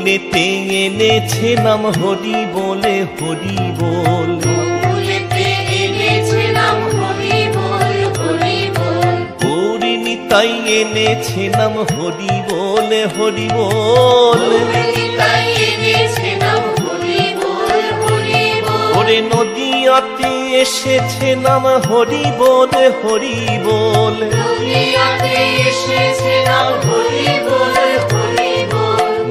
ভুলেতে এনেছে নাম হরি বলে হরি বল, ভুলেতে এনেছে নাম হরি বল, হরি বল। গৌরী নিতাই এনেছে নাম হরি বলে হরি বল, তাই এনেছে নাম হরি বল, হরি বল। ওরে নদিয়াতে এসেছে নাম হরি বলে হরি বল, দুনিয়াতে এসেছে নাম হরি বল, হরি বল।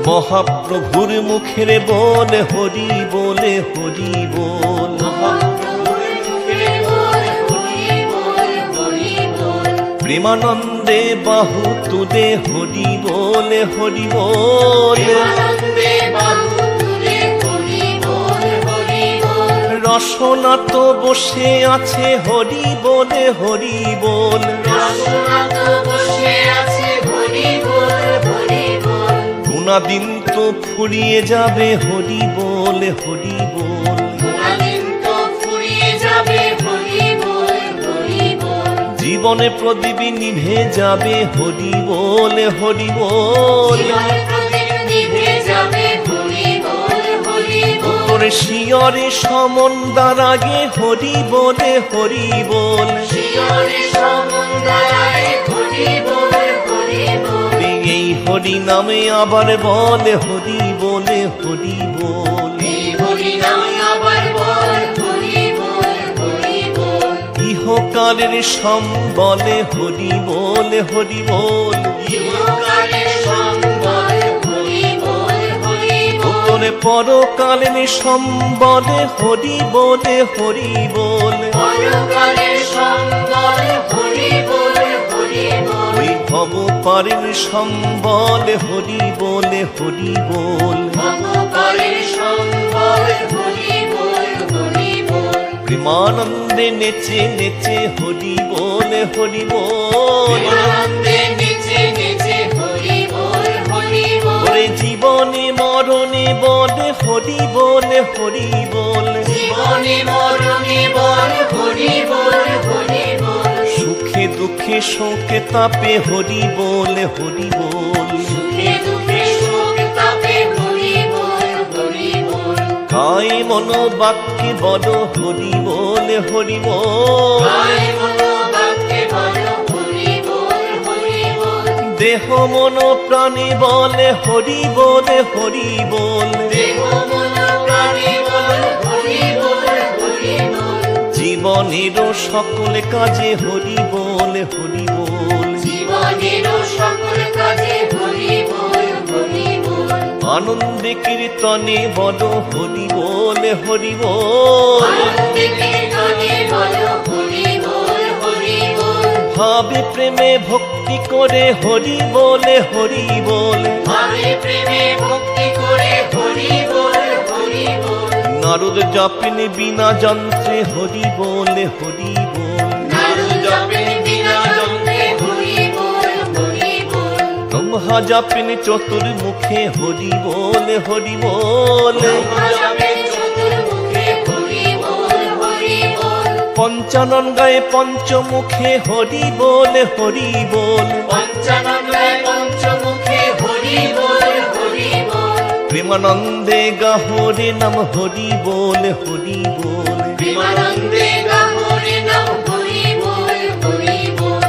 মহাপ্রভুর মুখের বল হরি বলে হরি বল, মহাপ্রভুর মুখে বল হরি বল, হরি বল। প্রেমানন্দে বাহু তুলে হরি বলে হরি বল, আনন্দে বাহু তুলে হরি বল, হরি বল। রসনাত বসে আছে হরি বলে হরি বল, রসনাত বসে আছে হরি বল, হরি বল। গুণাদিন তো ফুরিয়ে যাবে হরি বলে হরি বল, গুণাদিন তো ফুরিয়ে যাবে হরি বল, হরি বল। জীবনে প্রদীপ নিভে যাবে হরি বলে হরি বল, জীবনে প্রদীপ নিভে যাবে হরি বল, হরি বল। তোরে শিয়রে সমন্দার আগে হরি বলে হরি বল, শিয়রে সমুদ্রায় হরি বল, হরি বল। এই হরি নামে আবার বলে হরি বলে হরি বল, এই হরি নাম আবার বল হরি বল, হরি বল। ইহকালের সম্বলে হরি বলে হরি বল, ইহকালের সম্বল হরি বল, হরি বল। তোরে পরকালের সম্বলে হরি বলে হরি বল, পরকালের সম্বল হরি বল, হরি বল। ওই ভব পারের সম্বলে হরি বলে হরি বল, ভবপালের সম্বল হরি বল, হরি বল। প্রেমানন্দে নেচে নেচে হরি বলে হরি বল, আনন্দে নেচে নেচে হরি বল, হরি বল। ওরে জীবনে মরণে বলে হরি বলে হরি বল, জীবনে মরণে বল হরি বল, হরি বল। সুখে দুঃখে শোকে তাপে হরি বলে হরি বল, সুখে দুঃখে শোক তাপে হরি বল, হরি বল। কায় মন বাক্যে বল হরি বলে হরি বল, কায় মনো বাক্যে বল হরি বল, হরি বল। দেহ মন প্রাণে বলে হরি বলে হরি বল, দেহ মন প্রাণে বল হরি বল, হরি বল। জীবনের সকল কাজে হরি বলে হরি বল, জীবনের সকল কাজে হরি বল, হরি বল। আনন্দে কীর্তনে বল হরি বলে হরি বল, আনন্দে কীর্তনে বল হরি বল, হরি বল। ভাবে প্রেমে ভক্তি করে হরি বলে হরি বল, ভাবে প্রেমে ভক্তি করে হরি বল, হরি বল। নারদ জপেন বিনা যন্ত্রে হরি বলে হরি বল, নারদ জপেন বিনা যন্ত্রে হরি বল, হরি বল। ব্রহ্মা জপেন চতুর্মুখে হরি বলে হরি বল, ব্রহ্মা জপেন চতুর্মুখে হরি বল, হরি বল। পঞ্চানন গায়ে পঞ্চমুখে হরি বলে হরি বল, পঞ্চানন্দায় পঞ্চমুখে হরি বল, হরি বল। প্রেমানন্দে গাহরে নাম হরি বলে হরি বল, প্রেমানন্দে গাহরে নাম হরি বল, হরি বল।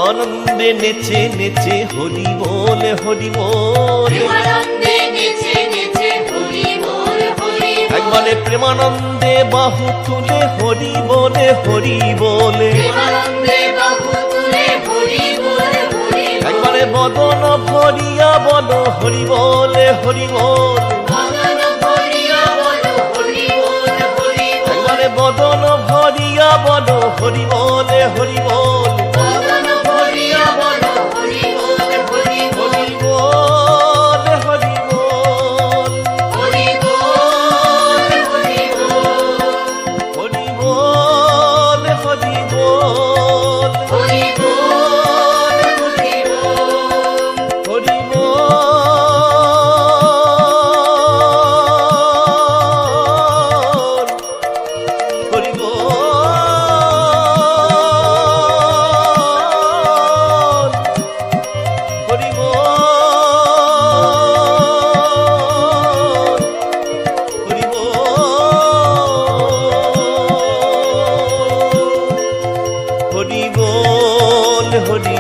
আনন্দে নেচে নেচে হরি বলে হরি বল, প্রেমানন্দে নেচে নেচে হরি বল, হরি বল। একবারে প্রেমানন্দে বাহু তুলে হরি বলে হরি বলে, প্রেমানন্দে বাহু তুলে হরি বল, হরি বল। একবারে বদন ভরিয়া বল হরি বলে হরি বল, বদন ভরিয়া বল হরি বল, হরি বল। একবারে বদন ভরিয়া বল হরি বলে হরি বল, বদন ভরিয়া বল হরি বল, হরি বল। হরি বল হরি বল, হরি বল, হরি বল। হরি বল হরি বল, হরি বল, হরি বল। হরি বল হরি বল। হরি